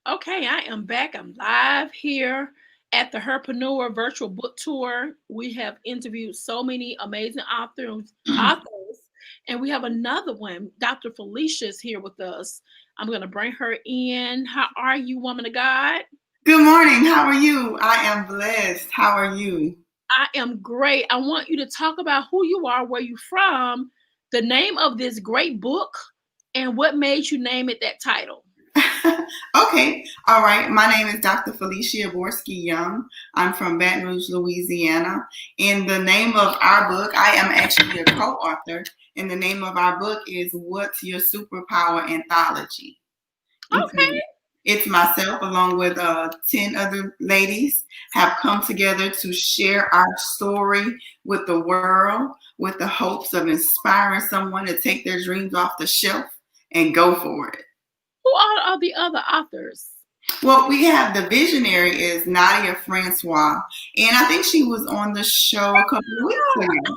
Okay, I am back. I'm live here at the Herpreneur Virtual Book Tour. We have interviewed so many amazing authors, and we have another one. Dr. Feleshia is here with us. I'm going to bring her in. How are you, woman of God? Good morning. How are you? I am blessed. How are you? I am great. I want you to talk about who you are, where you're from, the name of this great book, and what made you name it that title. Okay. All right. My name is Dr. Feleshia Borskey Young. I'm from Baton Rouge, Louisiana. And the name of our book, I am actually a co-author, and the name of our book is What's Your Superpower Anthology. And so Okay. it's myself along with 10 other ladies have come together to share our story with the world with the hopes of inspiring someone to take their dreams off the shelf and go for it. Who are the other authors? Well, we have the visionary is Nadia Francois, and I think she was on the show a couple of weeks Oh, ago.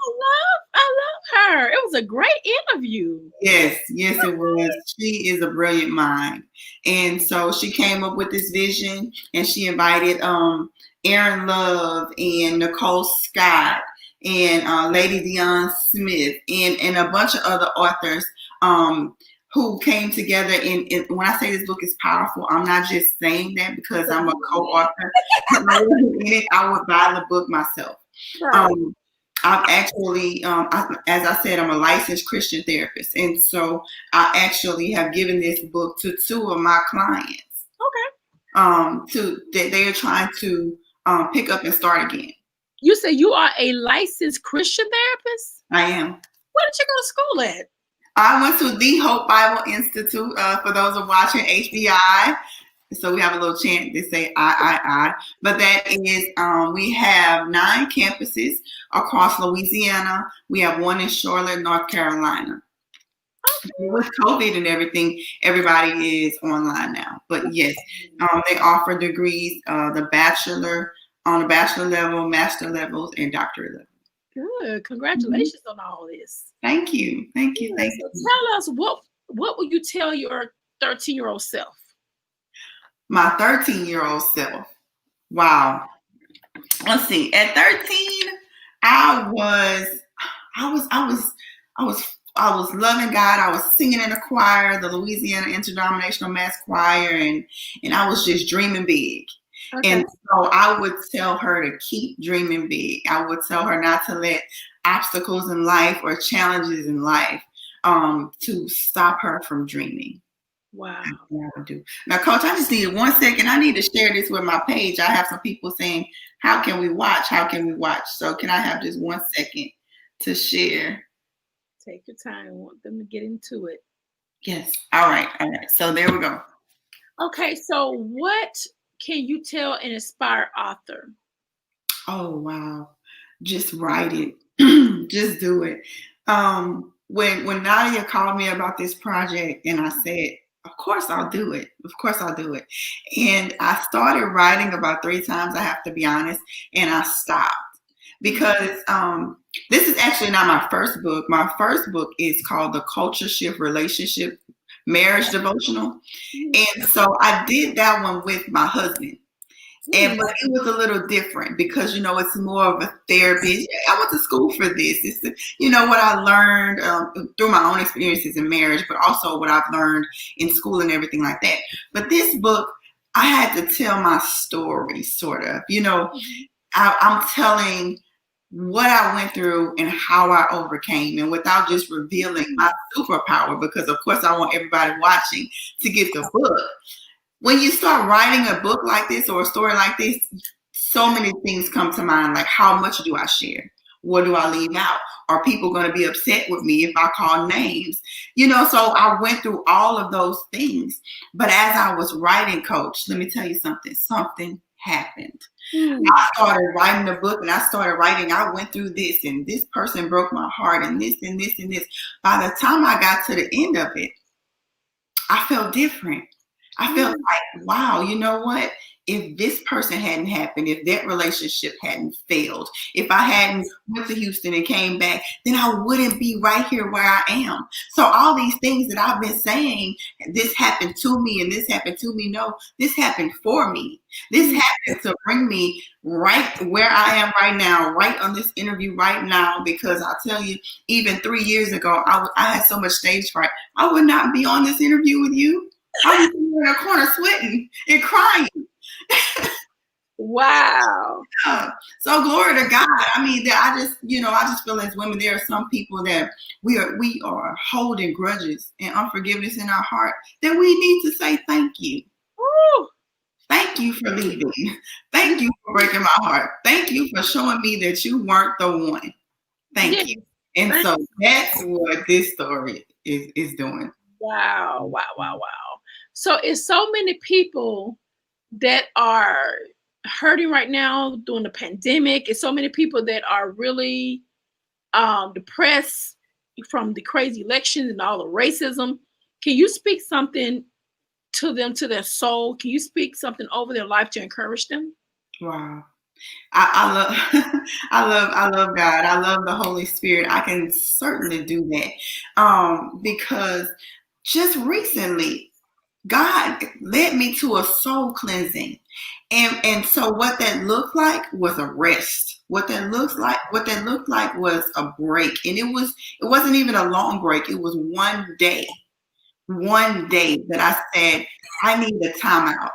I love her. It was a great interview. Yes, it was. She is a brilliant mind. And so she came up with this vision and she invited Aaron Love and Nicole Scott and Lady Dion Smith and a bunch of other authors who came together. And when I say this book is powerful, I'm not just saying that because I'm a co-author. If I wasn't in it, I would buy the book myself. Right. Um, I've actually, as I said, I'm a licensed Christian therapist. And so I actually have given this book to two of my clients they are trying to pick up and start again. You say you are a licensed Christian therapist? I am. Where did you go to school at? I went to the Hope Bible Institute, for those who are watching HBI. So we have a little chant to say I. But that is, we have 9 campuses across Louisiana. We have one in Charlotte, North Carolina. Okay. With COVID and everything, everybody is online now. But yes, they offer degrees, the bachelor on the bachelor level, master levels, and doctorate level. Good. Congratulations on all this. Thank you. So tell us what will you tell your 13-year-old self? My 13-year-old self. Wow. Let's see. At 13, I was loving God. I was singing in the choir, the Louisiana Interdenominational Mass Choir, and I was just dreaming big. Okay. And so I would tell her to keep dreaming big. I would tell her not to let obstacles in life or challenges in life to stop her from dreaming. Wow. Now, Coach, I just need 1 second. I need to share this with my page. I have some people saying, how can we watch? How can we watch? So can I have just 1 second to share? Take your time. I want them to get into it. Yes. All right. So there we go. Okay. So what can you tell an inspired author? Oh, wow. Just write it. Just do it. When Nadia called me about this project and I said, of course I'll do it. Of course I'll do it. And I started writing about 3 times, I have to be honest, and I stopped. Because this is actually not my first book. My first book is called The Culture Shift Relationship Marriage Devotional. And so I did that one with my husband. But it was a little different because, it's more of a therapy. I went to school for this. It's, what I learned through my own experiences in marriage, but also what I've learned in school and everything like that. But this book, I had to tell my story, sort of. I'm telling what I went through and how I overcame, and without just revealing my superpower, because, of course, I want everybody watching to get the book. When you start writing a book like this or a story like this, so many things come to mind, like how much do I share? What do I leave out? Are people going to be upset with me if I call names? So I went through all of those things. But as I was writing, Coach, let me tell you something happened. I started writing the book and I started writing, I went through this and this person broke my heart and this and this and this. By the time I got to the end of it, I felt different. I felt like, wow, you know what? if this person hadn't happened, if that relationship hadn't failed, if I hadn't went to Houston and came back, then I wouldn't be right here where I am. So all these things that I've been saying, this happened to me and this happened to me. No, this happened for me. This happened to bring me right where I am right now, right on this interview right now, because I'll tell you, even 3 years ago, I had so much stage fright. I would not be on this interview with you. I was in a corner sweating and crying. Wow. So glory to God. I mean, I just feel as women, there are some people that we are holding grudges and unforgiveness in our heart that we need to say thank you. Woo. Thank you for leaving. Thank you for breaking my heart. Thank you for showing me that you weren't the one. Thank you. And so that's what this story is doing. Wow. So it's so many people that are hurting right now during the pandemic. It's so many people that are really depressed from the crazy elections and all the racism. Can you speak something to them, to their soul? Can you speak something over their life to encourage them? Wow. I love I love God. I love the Holy Spirit. I can certainly do that. Because just recently God led me to a soul cleansing. And so what that looked like was a rest. What that looked like was a break. And it wasn't even a long break. It was one day that I said, I need a timeout.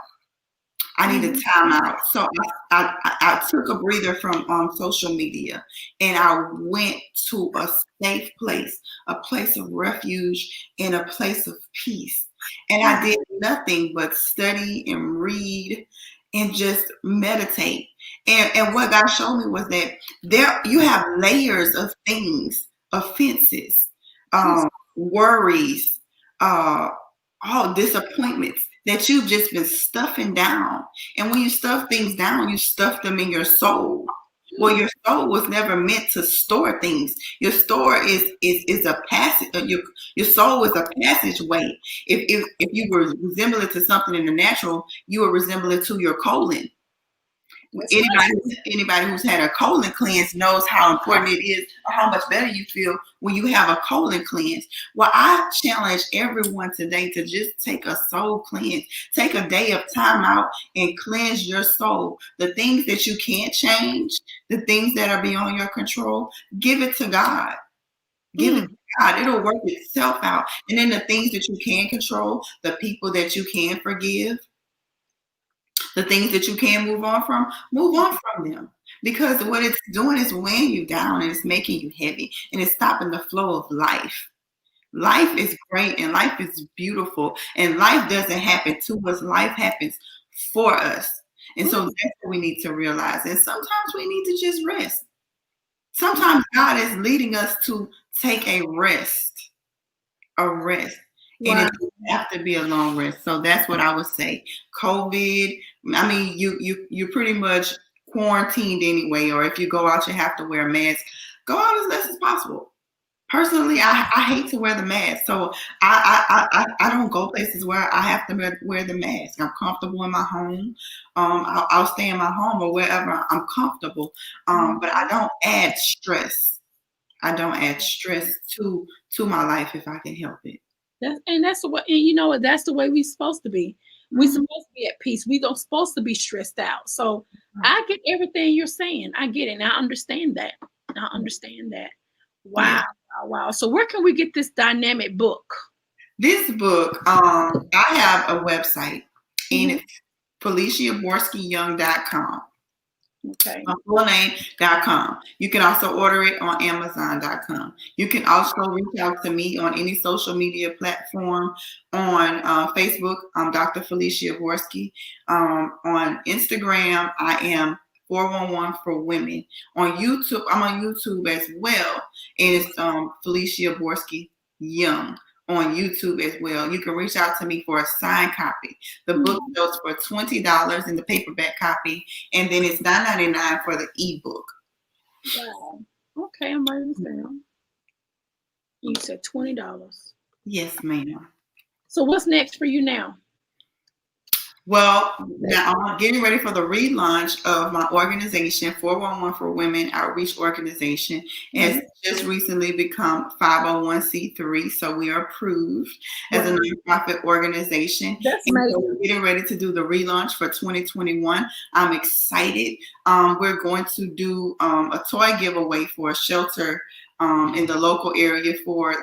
I need a timeout. So I took a breather from social media and I went to a safe place, a place of refuge and a place of peace. And I did nothing but study and read and just meditate. And what God showed me was that you have layers of things, offenses, worries, all disappointments that you've just been stuffing down. And when you stuff things down, you stuff them in your soul. Well, your soul was never meant to store things. Your store is a passage. Your soul is a passageway. If you were resemble it to something in the natural, you would resemble it to your colon. Anybody who's had a colon cleanse knows how important it is, or how much better you feel when you have a colon cleanse. Well, I challenge everyone today to just take a soul cleanse. Take a day of time out and cleanse your soul. The things that you can't change, the things that are beyond your control, give it to God. Give it to God. It'll work itself out. And then the things that you can control, the people that you can forgive, the things that you can move on from them. Because what it's doing is weighing you down and it's making you heavy and it's stopping the flow of life. Life is great and life is beautiful and life doesn't happen to us. Life happens for us. And so that's what we need to realize. And sometimes we need to just rest. Sometimes God is leading us to take a rest. Wow. And it doesn't have to be a long rest. So that's what I would say. COVID, I mean, you're pretty much quarantined anyway, or if you go out, you have to wear a mask. Go out as less as possible. Personally, I hate to wear the mask. So I don't go places where I have to wear the mask. I'm comfortable in my home. I'll stay in my home or wherever I'm comfortable. But I don't add stress. I don't add stress to my life if I can help it. That's the way, and you know what? That's the way we're supposed to be. We're supposed to be at peace. We don't supposed to be stressed out. So I get everything you're saying. I get it. And I understand that. Wow. Wow. So where can we get this dynamic book? This book, I have a website and it's FeleshiaBorskeyYoung.com. Okay. Fullname.com. You can also order it on Amazon.com. You can also reach out to me on any social media platform. On Facebook, I'm Dr. Feleshia Borskey. On Instagram, I am 411 for Women. On YouTube, I'm on YouTube as well. And it's Feleshia Borskey Young on YouTube as well. You can reach out to me for a signed copy. The book goes for $20 in the paperback copy, and then it's $9.99 for the ebook. Wow. Okay, I'm writing this down. You said $20. Yes, ma'am. So what's next for you now? Well, now I'm getting ready for the relaunch of my organization, 411 for Women Outreach Organization. It's just recently become 501c3, so we are approved as a nonprofit organization. That's and amazing. so we're getting ready to do the relaunch for 2021. I'm excited. We're going to do a toy giveaway for a shelter in the local area for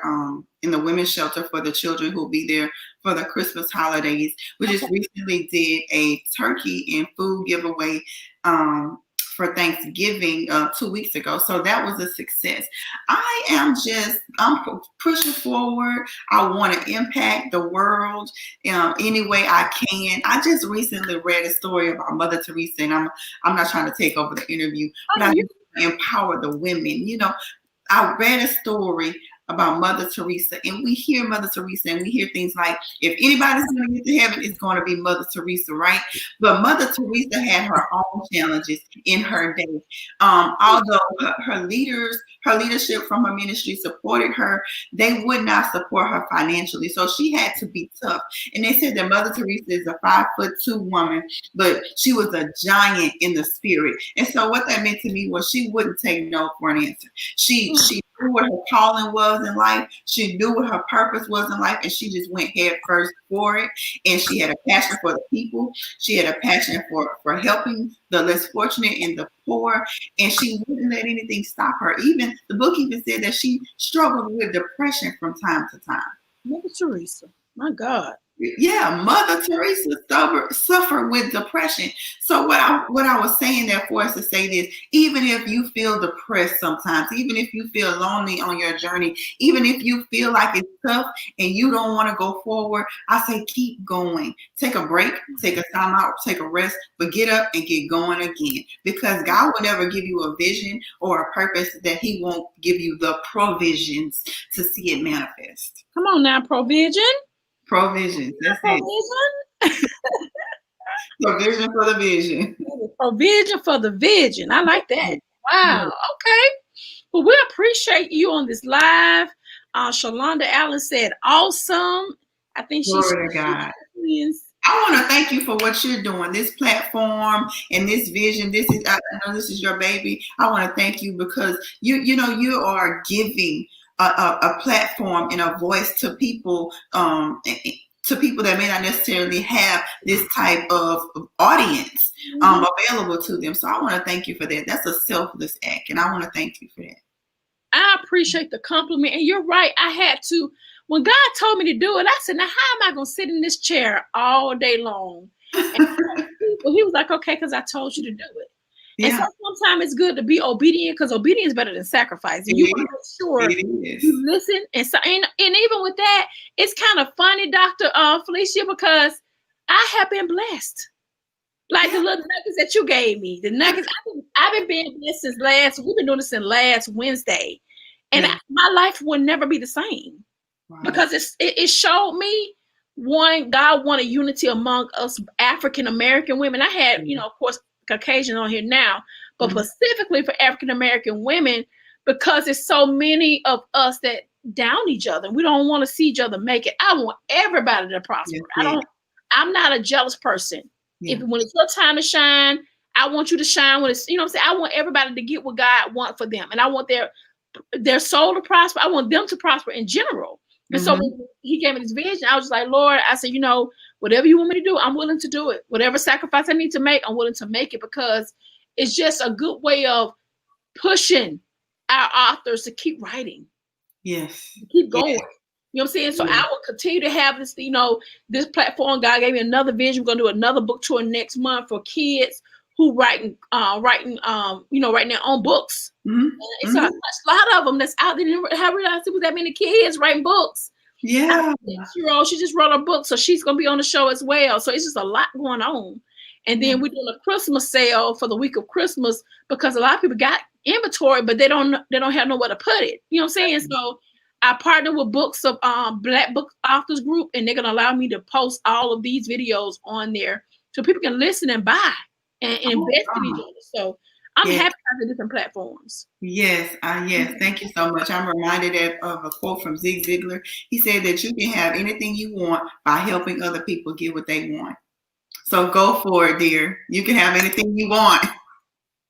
in the women's shelter for the children who will be there for the Christmas holidays. We just recently did a turkey and food giveaway for Thanksgiving 2 weeks ago. So that was a success. I'm pushing forward. I want to impact the world any way I can. I just recently read a story about Mother Teresa, and I'm not trying to take over the interview, but I empower the women. I read a story about Mother Teresa, and we hear Mother Teresa, and we hear things like, if anybody's going to get to heaven, it's going to be Mother Teresa, right? But Mother Teresa had her own challenges in her day. Although her leadership from her ministry supported her, they would not support her financially. So she had to be tough. And they said that Mother Teresa is a 5'2" woman, but she was a giant in the spirit. And so what that meant to me was she wouldn't take no for an answer. She knew what her calling was in life. She knew what her purpose was in life, and she just went head first for it. And she had a passion for the people. She had a passion for helping the less fortunate and the poor, and she wouldn't let anything stop her. Even the book even said that she struggled with depression from time to time. Mother Teresa, my God. Yeah, Mother Teresa suffered with depression. So what I was saying there for us to say this, even if you feel depressed sometimes, even if you feel lonely on your journey, even if you feel like it's tough and you don't want to go forward, I say keep going. Take a break, take a time out, take a rest, but get up and get going again. Because God will never give you a vision or a purpose that He won't give you the provisions to see it manifest. Come on now, provision. Provision. That's it. Provision for the vision. Provision for the vision. I like that. Wow. Okay. Well, we appreciate you on this live. Shalonda Allen said, awesome. I think she's. Glory to God. I want to thank you for what you're doing. This platform and this vision. I know this is your baby. I want to thank you because you are giving a platform and a voice to people, that may not necessarily have this type of audience available to them. So I want to thank you for that. That's a selfless act, and I want to thank you for that. I appreciate the compliment, and you're right. I had to, when God told me to do it, I said, now how am I going to sit in this chair all day long? And He was like, okay, because I told you to do it. Yeah. And so sometimes it's good to be obedient, because obedience is better than sacrifice. And you want to make sure you listen. And so, and even with that, it's kind of funny, Dr. Feleshia, because I have been blessed. Like the little nuggets that you gave me, the nuggets. I've been being blessed since we've been doing this since last Wednesday. And my life will never be the same. Wow. Because it showed me, one, God wanted unity among us African American women. I had, of course, Caucasian on here now, but specifically for African American women, because there's so many of us that down each other. We don't want to see each other make it. I want everybody to prosper. I'm not a jealous person. Yeah. When it's your time to shine, I want you to shine. When it's, what I'm saying, I want everybody to get what God wants for them, and I want their soul to prosper. I want them to prosper in general. And so when He gave me this vision, I was just like, Lord, I said, whatever you want me to do, I'm willing to do it. Whatever sacrifice I need to make, I'm willing to make it, because it's just a good way of pushing our authors to keep writing. Yes. To keep going. Yes. You know what I'm saying? So I will continue to have this, this platform. God gave me another vision. We're going to do another book tour next month for kids who writing their own books. It's a lot of them that's out there. I realized it was that many kids writing books. Yeah. She just wrote a book, so she's going to be on the show as well. So it's just a lot going on. And then we're doing a Christmas sale for the week of Christmas, because a lot of people got inventory, but they don't have nowhere to put it. You know what I'm saying? So I partner with Books of Black Book Authors Group, and they're going to allow me to post all of these videos on there so people can listen and buy and invest in each other. So I'm happy to have the different platforms. Yes. Thank you so much. I'm reminded of a quote from Zeigler. He said that you can have anything you want by helping other people get what they want. So go for it, dear. You can have anything you want.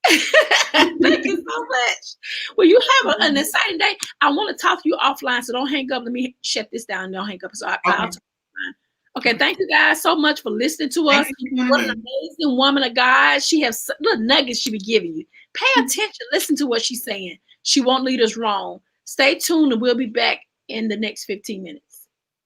Thank you so much. Well, you have an exciting day. I want to talk to you offline, so don't hang up. Let me shut this down. Don't hang up. So I'll Okay. talk offline. Okay, thank you guys so much for listening to us. Thank you. What an amazing woman of God. She has little nuggets she be giving you. Pay attention. Listen to what she's saying. She won't lead us wrong. Stay tuned, and we'll be back in the next 15 minutes.